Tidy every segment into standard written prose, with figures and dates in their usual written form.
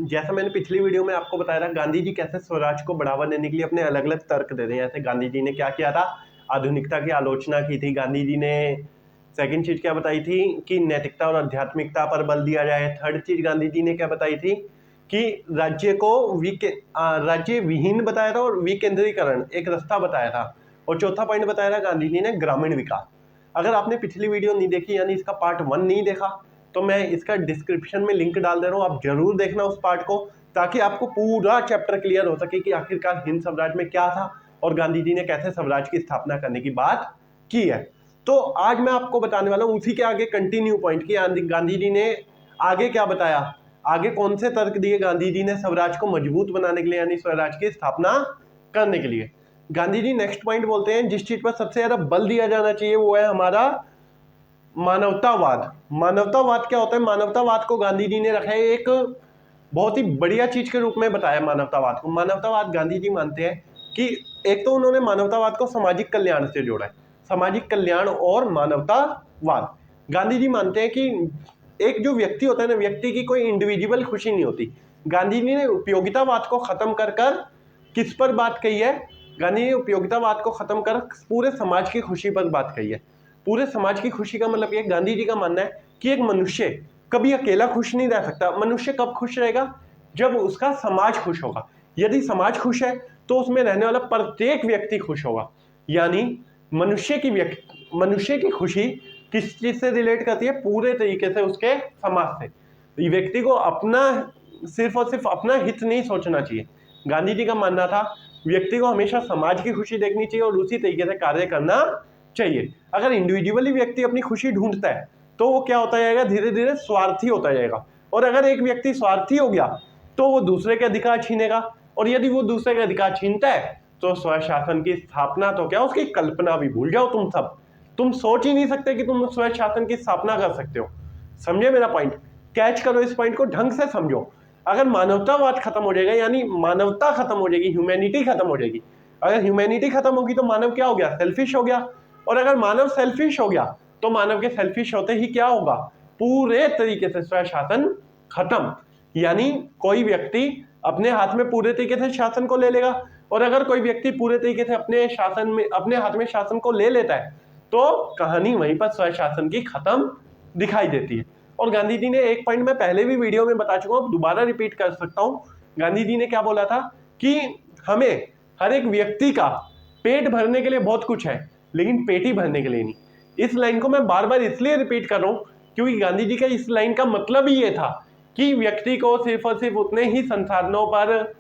जैसा मैंने पिछली वीडियो में आपको बताया था, गांधी जी कैसे स्वराज को बढ़ावा देने के लिए अपने अलग अलग तर्क दे रहे हैं। जैसे गांधी जी ने क्या किया था, आधुनिकता की आलोचना की थी। गांधी जी ने सेकंड चीज क्या बताई थी कि नैतिकता और आध्यात्मिकता पर बल दिया जाए। थर्ड चीज गांधी जी ने क्या बताई थी कि राज्य को राज्य विहीन बताया था और विकेंद्रीकरण एक रास्ता बताया था। और चौथा पॉइंट बताया था गांधी जी ने ग्रामीण विकास। अगर आपने पिछली वीडियो नहीं देखी, यानी इसका पार्ट 1 नहीं देखा, तो मैं इसका डिस्क्रिप्शन में लिंक डाल दे रहा हूँ, आप जरूर देखना उस पार्ट को, ताकि आपको पूरा चैप्टर क्लियर हो सके कि आखिरकार हिंद स्वराज में क्या था और गांधी जी ने कैसे स्वराज की स्थापना करने की बात की है। तो आज मैं आपको बताने वाला हूँ उसी के आगे कंटिन्यू पॉइंट की गांधी जी ने आगे क्या बताया, आगे कौन से तर्क दिए गांधी जी ने स्वराज को मजबूत बनाने के लिए, यानी स्वराज की स्थापना करने के लिए। गांधी जी नेक्स्ट पॉइंट बोलते हैं जिस चीज पर सबसे ज्यादा बल दिया जाना चाहिए वो है हमारा मानवतावाद। मानवतावाद क्या होता है? मानवतावाद को गांधी जी ने रखा है एक बहुत ही बढ़िया चीज के रूप में बताया मानवतावाद को। मानवतावाद गांधी जी मानते हैं कि एक तो उन्होंने मानवतावाद को सामाजिक कल्याण से जोड़ा है, सामाजिक कल्याण और मानवतावाद। गांधी जी मानते हैं कि एक जो व्यक्ति होता है ना, व्यक्ति की कोई इंडिविजुअल खुशी नहीं होती। गांधी जी ने उपयोगितावाद को खत्म कर किस पर बात कही है? गांधी ने उपयोगितावाद को खत्म कर पूरे समाज की खुशी पर बात कही है। पूरे समाज की खुशी का मतलब ये, गांधी जी का मानना है कि एक मनुष्य कभी अकेला खुश नहीं रह सकता। मनुष्य कब खुश रहेगा? जब उसका समाज खुश होगा। यदि समाज खुश है तो उसमें रहने वाला प्रत्येक व्यक्ति खुश होगा। यानी मनुष्य की खुशी किस चीज से रिलेट करती है? पूरे तरीके से उसके समाज से। व्यक्ति को अपना सिर्फ और सिर्फ अपना हित नहीं सोचना चाहिए। गांधी जी का मानना था व्यक्ति को हमेशा समाज की खुशी देखनी चाहिए और उसी तरीके से कार्य करना चाहिए। अगर इंडिविजुअली व्यक्ति अपनी खुशी ढूंढता है तो वो क्या होता जाएगा? धीरे धीरे स्वार्थी होता जाएगा। और अगर एक व्यक्ति स्वार्थी हो गया तो वो दूसरे के अधिकार छीनेगा, और यदि वो दूसरे के अधिकार छीनता है तो स्वशासन की स्थापना तो क्या, उसकी कल्पना भी भूल जाओ तुम सब। तुम सोच ही नहीं सकते कि तुम स्वशासन की स्थापना कर सकते हो। समझे मेरा पॉइंट? कैच करो इस पॉइंट को, ढंग से समझो। अगर मानवतावाद खत्म हो जाएगा, यानी मानवता खत्म हो जाएगी, ह्यूमैनिटी खत्म हो जाएगी। अगर ह्यूमैनिटी खत्म होगी तो मानव क्या हो गया? सेल्फिश हो गया। और अगर मानव सेल्फिश हो गया तो मानव के सेल्फिश होते ही क्या होगा? पूरे तरीके से स्वशासन खत्म। यानी कोई व्यक्ति अपने हाथ में पूरे तरीके से शासन को ले लेगा, और अगर कोई व्यक्ति पूरे तरीके से अपने हाथ में शासन को ले लेता है तो कहानी वहीं पर स्वशासन की खत्म दिखाई देती है। और गांधी जी ने एक पॉइंट मैं पहले भी वीडियो में बता चुका हूं, दोबारा रिपीट कर सकता हूं। गांधी जी ने क्या बोला था कि हमें, हर एक व्यक्ति का पेट भरने के लिए बहुत कुछ है लेकिन पेटी भरने के लिए नहीं। इस लाइन को मैं बार बार इसलिए रिपीट कर रहा हूं क्योंकि गांधी जी का इस लाइन का मतलब ही ये था कि व्यक्ति को सिर्फ और सिर्फ उतने ही संसाधनों पर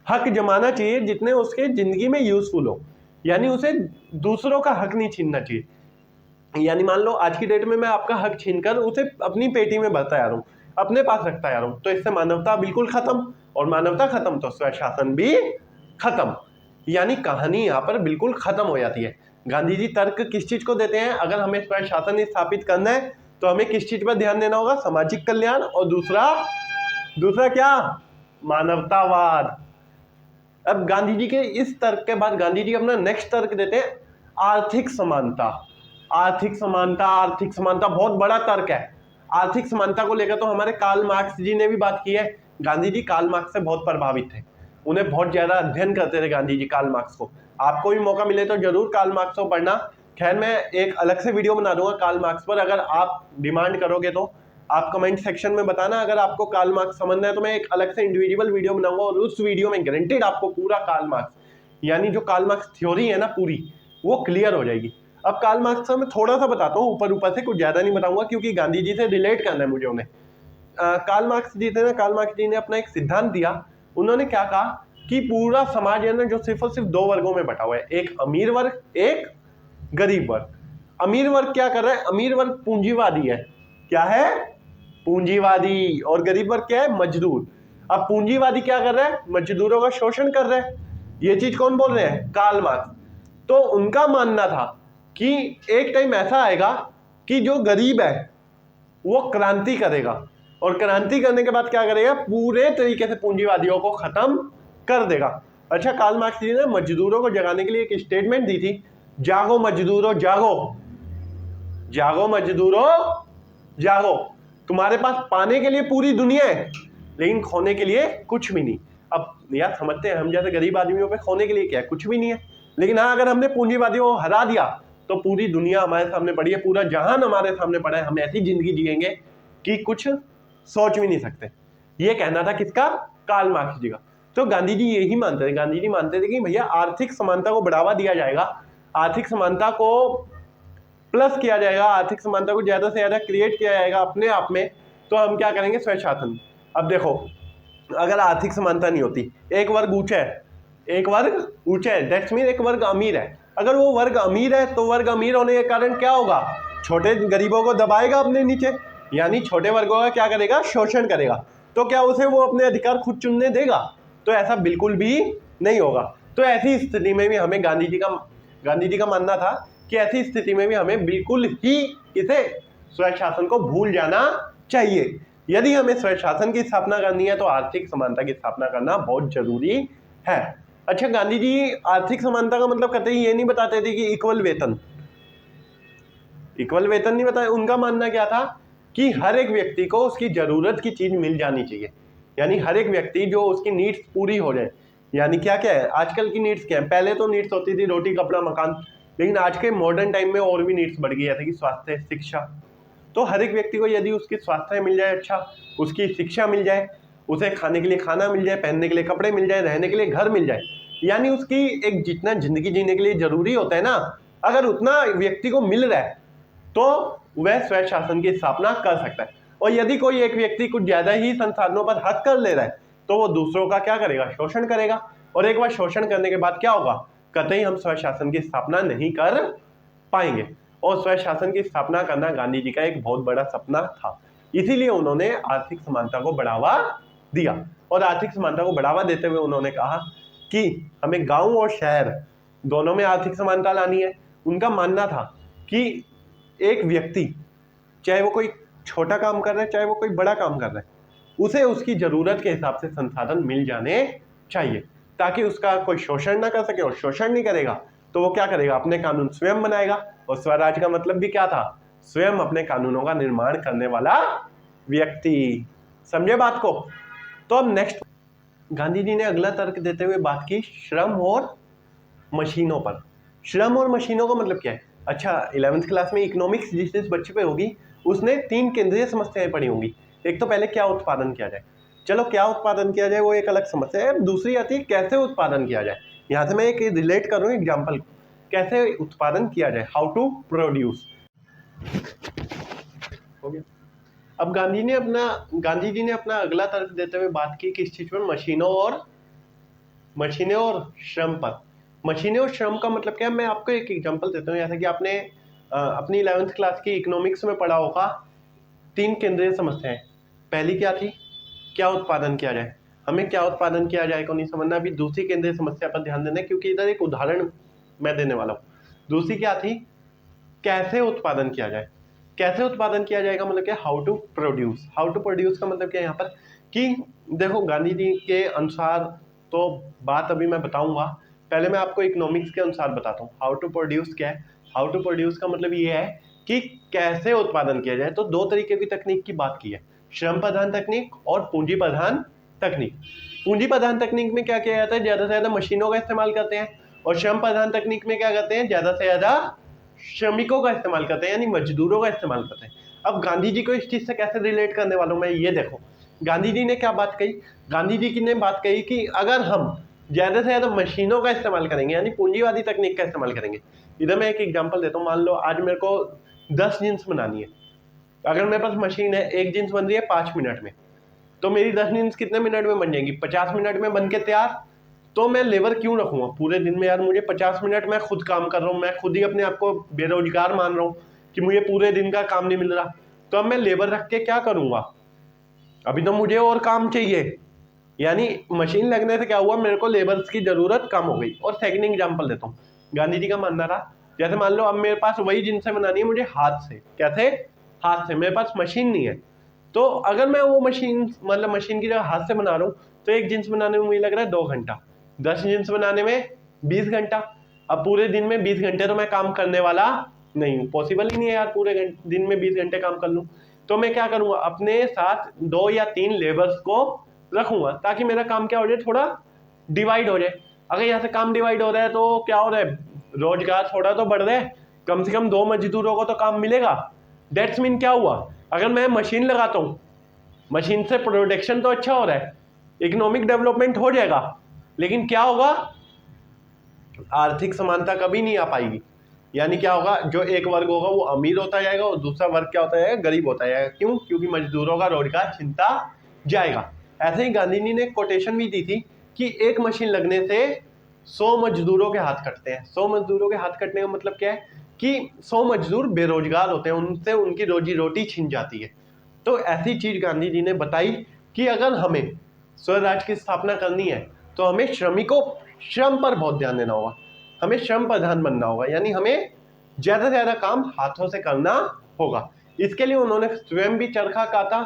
हक जमाना चाहिए जितने उसके जिंदगी में यूजफुल हो। यानी उसे दूसरों का हक नहीं छीनना चाहिए। यानी मान लो आज की डेट में मैं आपका हक छीनकर उसे अपनी पेटी में भरता जा रहा हूं, अपने पास रखता जा रहा हूं, तो इससे मानवता बिल्कुल खत्म, और मानवता खत्म तो स्वशासन भी खत्म। यानी कहानी यहाँ पर बिल्कुल खत्म हो जाती है। गांधी जी तर्क किस चीज को देते हैं? अगर हमें स्वशासन स्थापित करना है तो हमें किस चीज पर ध्यान देना होगा? सामाजिक कल्याण, और दूसरा क्या? मानवतावाद। अब गांधी जी के इस तर्क के बाद गांधी जी अपना नेक्स्ट तर्क देते हैं आर्थिक समानता। आर्थिक समानता बहुत बड़ा तर्क है। आर्थिक समानता को लेकर तो हमारे कार्ल मार्क्स जी ने भी बात की है। गांधी जी कार्ल मार्क्स से बहुत प्रभावित थे, उन्हें बहुत ज्यादा अध्ययन करते थे गांधी जी कार्ल मार्क्स को। आपको भी मौका मिले तो जरूर कार्ल मार्क्स को पढ़ना। खैर मैं एक अलग से वीडियो बना दूंगा कार्ल मार्क्स पर, अगर आप डिमांड करोगे तो आप कमेंट सेक्शन में बताना। अगर आपको कार्ल मार्क्स समझना है तो मैं एक अलग से इंडिविजुअल वीडियो बनाऊंगा, और उस वीडियो में गारंटेड आपको पूरा कार्ल मार्क्स, यानी जो कार्ल मार्क्स थ्योरी है ना पूरी, वो क्लियर हो जाएगी। अब कार्ल मार्क्स का मैं थोड़ा सा बताता हूँ, ऊपर से, कुछ ज्यादा नहीं बताऊंगा क्योंकि गांधी जी से रिलेट करना है मुझे उन्हें। कार्ल मार्क्स जी थे ना, कार्ल मार्क्स जी ने अपना एक सिद्धांत दिया। उन्होंने क्या कहा कि पूरा समाज है ना जो सिर्फ और सिर्फ दो वर्गों में बटा हुआ है, एक अमीर वर्ग, एक गरीब वर्ग। अमीर वर्ग क्या कर रहा है? अमीर वर्ग पूंजीवादी है। क्या है? पूंजीवादी। और गरीब वर्ग क्या है? मजदूर। अब पूंजीवादी क्या कर रहा है? मजदूरों का शोषण कर रहा है। ये चीज कौन बोल रहे हैं? Karl Marx. तो उनका मानना था कि एक टाइम ऐसा आएगा कि जो गरीब है वो क्रांति करेगा, और क्रांति करने के बाद क्या करेगा? पूरे तरीके से पूंजीवादियों को खत्म कर देगा। अच्छा, कार्ल मार्क्स जी ने मजदूरों को जगाने के लिए एक स्टेटमेंट दी थी, जागो मजदूरों जागो, जागो मजदूरों जागो। तुम्हारे पास पाने के लिए पूरी दुनिया है लेकिन खोने के लिए कुछ भी नहीं। अब यार समझते हैं हम जैसे गरीब आदमियों पे खोने के लिए क्या है, कुछ भी नहीं है। लेकिन हाँ, अगर हमने पूंजीवादियों को हरा दिया तो पूरी दुनिया हमारे सामने पड़ी है, पूरा जहान हमारे सामने पड़ा है, हम ऐसी जिंदगी जिएंगे कि कुछ सोच भी नहीं सकते। ये कहना था किसका? कार्ल मार्क्स जी का। तो गांधी जी यही मानते थे। गांधी जी मानते थे कि भैया आर्थिक समानता को बढ़ावा दिया जाएगा, आर्थिक समानता को प्लस किया जाएगा, आर्थिक समानता को ज्यादा से ज्यादा क्रिएट किया जाएगा अपने आप में। तो हम क्या करेंगे? स्वशासन। अब देखो, अगर आर्थिक समानता नहीं होती, एक वर्ग ऊंचा है, एक वर्ग ऊंचा है, दैट्स मीन एक वर्ग अमीर है। अगर वो वर्ग अमीर है तो वर्ग अमीर होने के कारण क्या होगा? छोटे गरीबों को दबाएगा अपने नीचे, यानी छोटे वर्गों का क्या करेगा? शोषण करेगा। तो क्या उसे वो अपने अधिकार खुद चुनने देगा? तो ऐसा बिल्कुल भी नहीं होगा। तो ऐसी स्थिति में भी हमें गांधी जी का मानना था कि ऐसी स्थिति में भी हमें बिल्कुल ही इसे स्वशासन को भूल जाना चाहिए। यदि हमें स्वशासन की स्थापना करनी है तो आर्थिक समानता की स्थापना करना बहुत जरूरी है। अच्छा, गांधी जी आर्थिक समानता का मतलब कतई ये नहीं बताते थे कि इक्वल वेतन नहीं बताया। उनका मानना क्या था कि हर एक व्यक्ति को उसकी जरूरत की चीज मिल जानी चाहिए, यानी हर एक व्यक्ति जो उसकी नीड्स पूरी हो जाए। यानी क्या क्या है आजकल की नीड्स? क्या है? पहले तो नीड्स होती थी रोटी कपड़ा मकान, लेकिन आज के मॉडर्न टाइम में और भी नीड्स बढ़ गई, जैसे कि स्वास्थ्य शिक्षा। तो हर एक व्यक्ति को यदि उसकी स्वास्थ्य मिल जाए, अच्छा उसकी शिक्षा मिल जाए, उसे खाने के लिए खाना मिल जाए, पहनने के लिए कपड़े मिल जाए, रहने के लिए घर मिल जाए, यानी उसकी एक जितना जिंदगी जीने के लिए जरूरी होता है ना, अगर उतना व्यक्ति को मिल रहा है तो वह स्वशासन की स्थापना कर सकता है। और यदि कोई एक व्यक्ति कुछ ज्यादा ही संसाधनों पर हक कर ले रहा है तो वो दूसरों का क्या करेगा? शोषण करेगा। और एक बार शोषण करने के बाद क्या होगा? कतई हम स्वशासन की स्थापना नहीं कर पाएंगे। और स्वशासन की स्थापना करना गांधी जी का एक बहुत बड़ा सपना था, इसीलिए उन्होंने आर्थिक समानता को बढ़ावा दिया। और आर्थिक समानता को बढ़ावा देते हुए उन्होंने कहा कि हमें गांव और शहर दोनों में आर्थिक समानता लानी है। उनका मानना था कि एक व्यक्ति चाहे वो कोई छोटा काम कर रहा है चाहे वो कोई बड़ा काम कर रहा है, उसे उसकी जरूरत के हिसाब से संसाधन मिल जाने चाहिए, ताकि उसका कोई शोषण ना कर सके। और शोषण नहीं करेगा तो वो क्या करेगा? अपने कानून स्वयं बनाएगा। और स्वराज का मतलब भी क्या था? स्वयं अपने कानूनों का निर्माण करने वाला व्यक्ति। समझे बात को? तो अब नेक्स्ट गांधी जी ने अगला तर्क देते हुए बात की श्रम और मशीनों पर। श्रम और मशीनों का मतलब क्या है? अच्छा, 11वीं क्लास में इकोनॉमिक्स जिस बच्चे पे होगी उसने 3 केंद्रीय समस्याएं पढ़ी होंगी। एक तो पहले क्या उत्पादन किया जाए, चलो क्या उत्पादन किया जाए वो एक अलग समस्या है। दूसरी आती है कैसे उत्पादन किया जाए। यहाँ से मैं एक रिलेट करूँ एग्जाम्पल को, कैसे उत्पादन किया जाए, हाउ टू प्रोड्यूस। हो गया। अब गांधी जी ने अपना अगला तर्क देते हुए बात की किस चीज पर? मशीनें और श्रम पर। मशीनें और श्रम का मतलब क्या है? मैं आपको एक एग्जांपल देता हूँ। जैसे कि आपने अपनी 11वीं क्लास की इकोनॉमिक्स में पढ़ा होगा 3 केंद्रीय समस्याएं। पहली क्या थी? क्या उत्पादन किया जाए। हमें क्या उत्पादन किया जाए को नहीं समझना, अभी दूसरी केंद्रीय समस्या पर ध्यान देना, क्योंकि इधर एक उदाहरण मैं देने वाला हूँ। दूसरी क्या थी? कैसे उत्पादन किया जाए। कैसे उत्पादन किया जाएगा मतलब क्या? How to produce. How to produce का मतलब क्या है यहाँ पर कि देखो गांधी जी के अनुसार तो बात अभी मैं बताऊंगा, पहले मैं आपको इकोनॉमिक्स के अनुसार बताता हूँ। हाउ टू प्रोड्यूस क्या है? हाउ टू प्रोड्यूस का मतलब ये है कि कैसे उत्पादन किया जाए। तो 2 तरीके की तकनीक की बात की है, श्रम प्रधान तकनीक और पूंजी प्रधान तकनीक। पूंजी प्रधान तकनीक में क्या किया जाता है? ज्यादा से ज्यादा मशीनों का इस्तेमाल करते हैं। और श्रम प्रधान तकनीक में क्या करते हैं? ज्यादा से ज्यादा श्रमिकों का इस्तेमाल करते हैं, यानी मजदूरों का इस्तेमाल करते हैं। अब गांधी जी को इस चीज से कैसे रिलेट करने वाला हूं मैं, ये देखो गांधी जी ने क्या बात कही। गांधी जी ने बात कही कि अगर हम ज्यादा से ज्यादा मशीनों का इस्तेमाल करेंगे, यानी पूंजीवादी तकनीक का इस्तेमाल करेंगे। इधर मैं एक एग्जांपल देता हूँ। मान लो आज मेरे को 10 जींस बनानी है। अगर मेरे पास मशीन है, एक जींस बन रही है 5 मिनट में, तो मेरी 10 जींस कितने मिनट में बन जाएंगी? 50 मिनट में बन के तैयार। तो मैं लेबर क्यों रखूंगा पूरे दिन में? यार मुझे 50 मिनट मैं खुद काम कर रहा हूँ, मैं खुद ही अपने आप को बेरोजगार मान रहा हूँ कि मुझे पूरे दिन का काम नहीं मिल रहा। तो अब मैं लेबर रख के क्या करूंगा? अभी तो मुझे और काम चाहिए, यानी मशीन लगने से क्या हुआ? मेरे को लेबर्स की जरूरत कम हो गई। और सेकंड एग्जांपल देता हूँ। गांधी जी का मानना था, जैसे मान लो अब मेरे पास वही जींस बनानी है मुझे हाथ से। कैसे? हाथ से। मेरे पास मशीन नहीं है, तो अगर मैं वो मशीन की जगह हाथ से बना रहा हूँ तो एक जींस बनाने में मुझे लग रहा है 2 घंटा, 10 जींस बनाने में 20 घंटा। अब पूरे दिन में 20 घंटे तो मैं काम करने वाला नहीं हूँ, पॉसिबल ही नहीं है यार पूरे दिन में 20 घंटे काम कर लूँ। तो मैं क्या करूंगा, अपने साथ 2 या 3 लेबर्स को रखूंगा ताकि मेरा काम क्या हो जाए, थोड़ा डिवाइड हो जाए। अगर यहाँ से काम डिवाइड हो रहा है तो क्या हो रहा है, रोजगार थोड़ा तो बढ़ रहा है, कम से कम 2 मजदूरों को तो काम मिलेगा। दैट्स मीन क्या हुआ, अगर मैं मशीन लगाता हूँ, मशीन से प्रोडक्शन तो अच्छा हो रहा है, इकोनॉमिक डेवलपमेंट हो जाएगा, लेकिन क्या होगा, आर्थिक समानता कभी नहीं आ पाएगी। यानी क्या होगा, जो एक वर्ग होगा वो अमीर होता जाएगा और दूसरा वर्ग क्या होता जाएगा, गरीब होता जाएगा। क्यों? क्योंकि मजदूरों का रोजगार छिनता जाएगा। ऐसे ही गांधी जी ने कोटेशन भी दी थी कि एक मशीन लगने से 100 मजदूरों के हाथ कटते हैं। 100 मजदूरों के हाथ कटने का मतलब क्या है कि 100 मजदूर बेरोजगार होते हैं, उनसे उनकी रोजी रोटी छिन जाती है। तो ऐसी चीज गांधी जी ने बताई कि अगर हमें स्वराज की स्थापना करनी है तो हमें श्रम पर बहुत ध्यान देना होगा, हमें श्रम प्रधान बनना होगा, यानी हमें ज्यादा से ज्यादा काम हाथों से करना होगा। इसके लिए उन्होंने स्वयं भी चरखा काता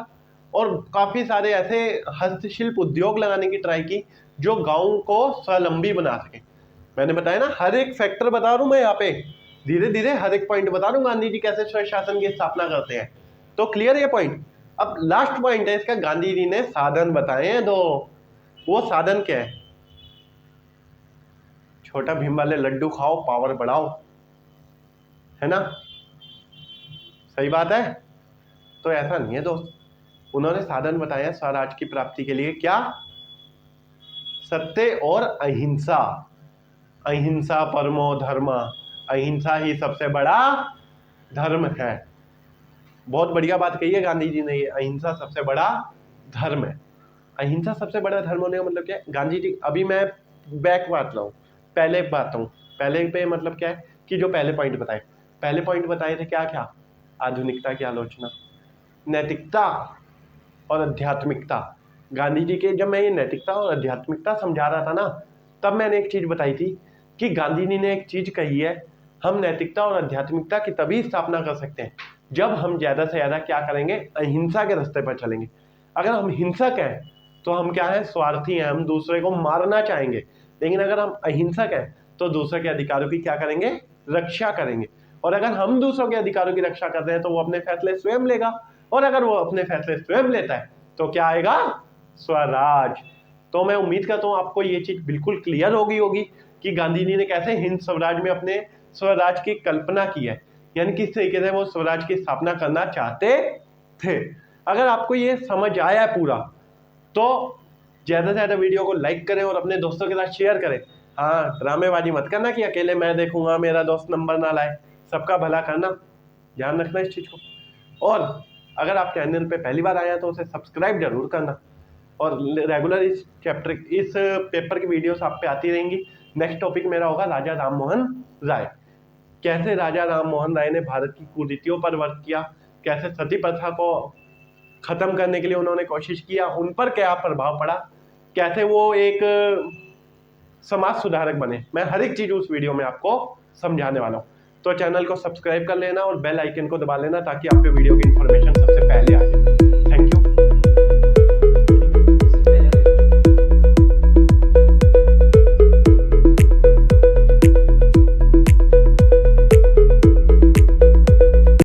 और काफी सारे ऐसे हस्तशिल्प उद्योग लगाने की ट्राई की जो गांव को स्वावलंबी बना सके। मैंने बताया ना, हर एक फैक्टर बता रहा हूं मैं यहाँ पे, धीरे धीरे हर एक पॉइंट बता रहा हूँ गांधी जी कैसे स्वशासन की स्थापना करते हैं। तो क्लियर ये पॉइंट। अब लास्ट पॉइंट है इसका, गांधी जी ने साधन बताए हैं दो। वो साधन क्या है, छोटा भीम वाले लड्डू खाओ पावर बढ़ाओ, है ना, सही बात है। तो ऐसा नहीं है दोस्त, उन्होंने साधन बताया स्वराज की प्राप्ति के लिए, क्या, सत्य और अहिंसा। अहिंसा परमो धर्म, अहिंसा ही सबसे बड़ा धर्म है। बहुत बढ़िया बात कही है गांधी जी ने, ये अहिंसा सबसे बड़ा धर्म है। अहिंसा सबसे बड़ा धर्म होने का मतलब क्या है, गांधी जी, अभी मैं बैक बात रहा हूँ, पहले बात हूँ, पहले पे मतलब क्या है कि जो पहले पॉइंट बताए, पहले पॉइंट बताए थे क्या क्या, आधुनिकता की आलोचना, नैतिकता और आध्यात्मिकता। गांधी जी के, जब मैं ये नैतिकता और आध्यात्मिकता समझा रहा था ना, तब मैंने एक चीज बताई थी कि गांधी जी ने एक चीज कही है, हम नैतिकता और आध्यात्मिकता की तभी स्थापना कर सकते हैं जब हम ज्यादा से ज्यादा क्या करेंगे, अहिंसा के रास्ते पर चलेंगे। अगर हम हिंसक हैं तो हम क्या है, स्वार्थी हैं, हम दूसरे को मारना चाहेंगे। लेकिन अगर हम अहिंसक हैं तो दूसरे के अधिकारों की क्या करेंगे, रक्षा करेंगे। और अगर हम दूसरों के अधिकारों की रक्षा कर रहे हैं तो वो अपने फैसले स्वयं लेगा, और अगर वो अपने फैसले स्वयं लेता है तो क्या आएगा, स्वराज। तो मैं उम्मीद करता हूँ आपको ये चीज बिल्कुल क्लियर होगी कि गांधी जी ने कैसे हिंद स्वराज में अपने स्वराज की कल्पना की है, यानी किस तरीके से वो स्वराज की स्थापना करना चाहते थे। अगर आपको ये समझ आया है पूरा, तो ज्यादा से ज्यादा वीडियो को लाइक करें और अपने दोस्तों के साथ शेयर करें। हाँ, ड्रामेबाजी मत करना कि अकेले मैं देखूंगा मेरा दोस्त नंबर ना लाए, सबका भला करना, ध्यान रखना इस चीज को। और अगर आप चैनल पे पहली बार आए हैं तो उसे सब्सक्राइब जरूर करना, और रेगुलर इस पेपर की वीडियोस आप पे आती रहेंगी। नेक्स्ट टॉपिक मेरा होगा राजा राम मोहन राय, कैसे राजा राम मोहन राय ने भारत की कुरीतियों पर वर्क किया, कैसे सती प्रथा को खत्म करने के लिए उन्होंने कोशिश किया, उन पर क्या प्रभाव पड़ा, कैसे वो एक समाज सुधारक बने। मैं हर एक चीज उस वीडियो में आपको समझाने वाला हूँ। तो चैनल को सब्सक्राइब कर लेना और बेल आइकन को दबा लेना ताकि आपके वीडियो की इंफॉर्मेशन सबसे पहले आ जाए।